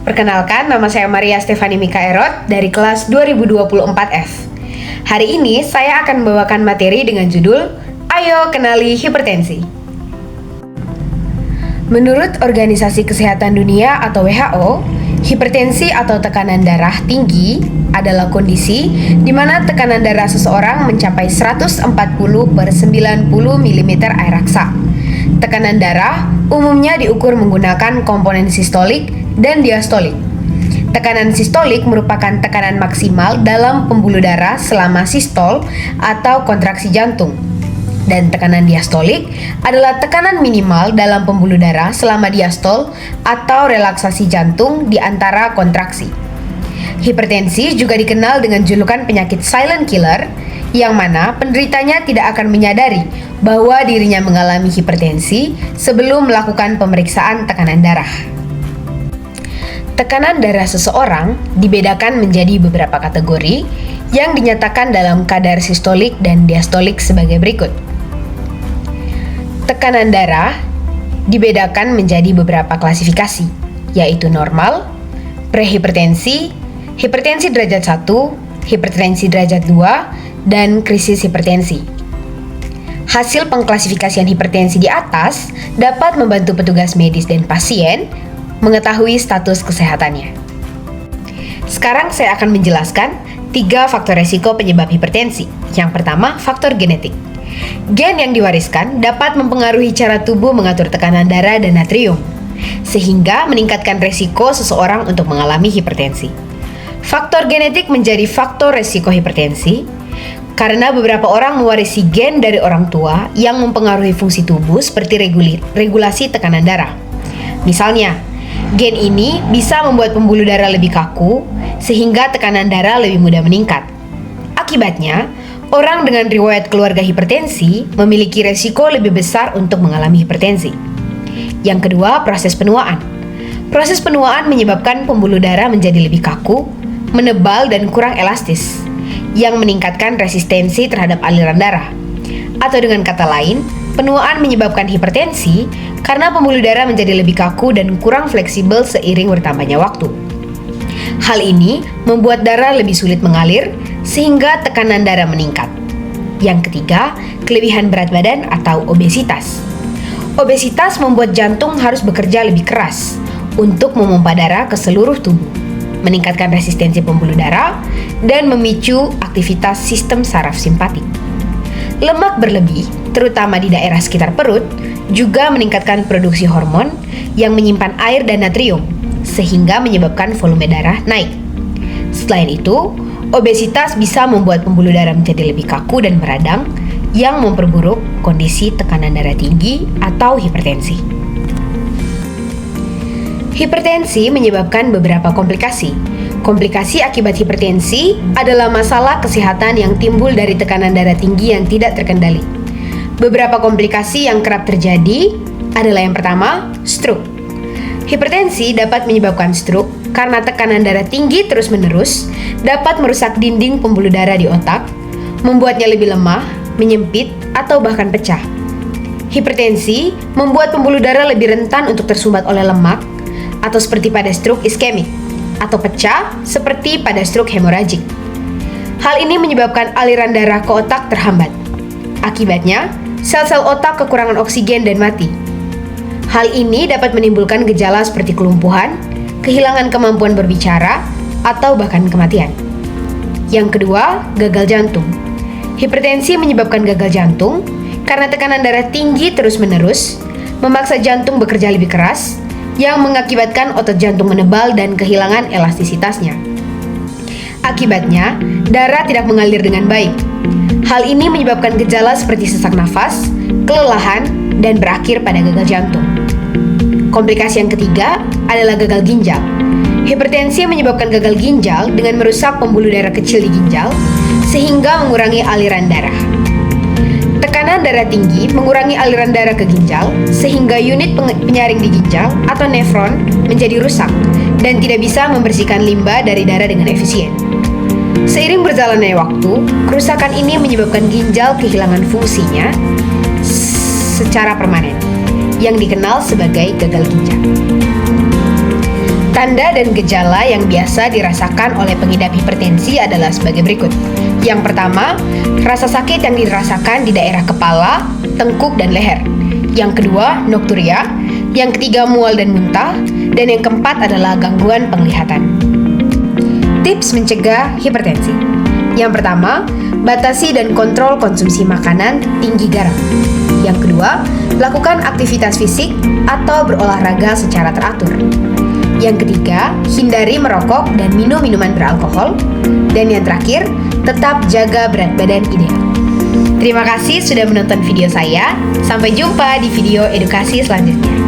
Perkenalkan, nama saya Maria Stefani Mikaerot dari kelas 2024F. Hari ini saya akan membawakan materi dengan judul Ayo Kenali Hipertensi. Menurut Organisasi Kesehatan Dunia atau WHO, hipertensi atau tekanan darah tinggi adalah kondisi di mana tekanan darah seseorang mencapai 140/90 mm air raksa. Tekanan darah umumnya diukur menggunakan komponen sistolik dan diastolik. Tekanan sistolik merupakan tekanan maksimal dalam pembuluh darah selama sistol atau kontraksi jantung. Dan tekanan diastolik adalah tekanan minimal dalam pembuluh darah selama diastol atau relaksasi jantung di antara kontraksi. Hipertensi juga dikenal dengan julukan penyakit silent killer, yang mana penderitanya tidak akan menyadari bahwa dirinya mengalami hipertensi sebelum melakukan pemeriksaan tekanan darah. Tekanan darah seseorang dibedakan menjadi beberapa kategori yang dinyatakan dalam kadar sistolik dan diastolik sebagai berikut. Tekanan darah dibedakan menjadi beberapa klasifikasi, yaitu normal, prehipertensi, hipertensi derajat 1, hipertensi derajat 2, dan krisis hipertensi. Hasil pengklasifikasian hipertensi di atas dapat membantu petugas medis dan pasien mengetahui status kesehatannya. Sekarang saya akan menjelaskan 3 faktor resiko penyebab hipertensi. Yang pertama, faktor genetik. Gen yang diwariskan dapat mempengaruhi cara tubuh mengatur tekanan darah dan natrium, sehingga meningkatkan resiko seseorang untuk mengalami hipertensi. Faktor genetik menjadi faktor resiko hipertensi karena beberapa orang mewarisi gen dari orang tua yang mempengaruhi fungsi tubuh seperti regulasi tekanan darah. Misalnya, gen ini bisa membuat pembuluh darah lebih kaku sehingga tekanan darah lebih mudah meningkat. Akibatnya, orang dengan riwayat keluarga hipertensi memiliki resiko lebih besar untuk mengalami hipertensi. Yang kedua, proses penuaan. Proses penuaan menyebabkan pembuluh darah menjadi lebih kaku, menebal dan kurang elastis, yang meningkatkan resistensi terhadap aliran darah. Atau dengan kata lain, penuaan menyebabkan hipertensi karena pembuluh darah menjadi lebih kaku dan kurang fleksibel seiring bertambahnya waktu. Hal ini membuat darah lebih sulit mengalir sehingga tekanan darah meningkat. Yang ketiga, kelebihan berat badan atau obesitas. Obesitas membuat jantung harus bekerja lebih keras untuk memompa darah ke seluruh tubuh, meningkatkan resistensi pembuluh darah, dan memicu aktivitas sistem saraf simpatik. Lemak berlebih, terutama di daerah sekitar perut, juga meningkatkan produksi hormon yang menyimpan air dan natrium, sehingga menyebabkan volume darah naik. Selain itu, obesitas bisa membuat pembuluh darah menjadi lebih kaku dan meradang, yang memperburuk kondisi tekanan darah tinggi atau hipertensi. Hipertensi menyebabkan beberapa komplikasi. Komplikasi akibat hipertensi adalah masalah kesehatan yang timbul dari tekanan darah tinggi yang tidak terkendali. Beberapa komplikasi yang kerap terjadi adalah yang pertama, stroke. Hipertensi dapat menyebabkan stroke karena tekanan darah tinggi terus-menerus dapat merusak dinding pembuluh darah di otak, membuatnya lebih lemah, menyempit, atau bahkan pecah. Hipertensi membuat pembuluh darah lebih rentan untuk tersumbat oleh lemak, atau seperti pada stroke iskemik, atau pecah seperti pada stroke hemoragik. Hal ini menyebabkan aliran darah ke otak terhambat. Akibatnya, sel-sel otak kekurangan oksigen dan mati. Hal ini dapat menimbulkan gejala seperti kelumpuhan, kehilangan kemampuan berbicara, atau bahkan kematian. Yang kedua, gagal jantung. Hipertensi menyebabkan gagal jantung karena tekanan darah tinggi terus-menerus memaksa jantung bekerja lebih keras, yang mengakibatkan otot jantung menebal dan kehilangan elastisitasnya. Akibatnya, darah tidak mengalir dengan baik. Hal ini menyebabkan gejala seperti sesak nafas, kelelahan, dan berakhir pada gagal jantung. Komplikasi yang ketiga adalah gagal ginjal. Hipertensi menyebabkan gagal ginjal dengan merusak pembuluh darah kecil di ginjal, sehingga mengurangi aliran darah. Tekanan darah tinggi mengurangi aliran darah ke ginjal, sehingga unit penyaring di ginjal atau nefron menjadi rusak dan tidak bisa membersihkan limbah dari darah dengan efisien. Seiring berjalannya waktu, kerusakan ini menyebabkan ginjal kehilangan fungsinya secara permanen, yang dikenal sebagai gagal ginjal. Tanda dan gejala yang biasa dirasakan oleh pengidap hipertensi adalah sebagai berikut. Yang pertama, rasa sakit yang dirasakan di daerah kepala, tengkuk, dan leher. Yang kedua, nokturia. Yang ketiga, mual dan muntah. Dan yang keempat adalah gangguan penglihatan. Tips mencegah hipertensi. Yang pertama, batasi dan kontrol konsumsi makanan tinggi garam. Yang kedua, lakukan aktivitas fisik atau berolahraga secara teratur. Yang ketiga, hindari merokok dan minum minuman beralkohol. Dan yang terakhir, tetap jaga berat badan ideal. Terima kasih sudah menonton video saya. Sampai jumpa di video edukasi selanjutnya.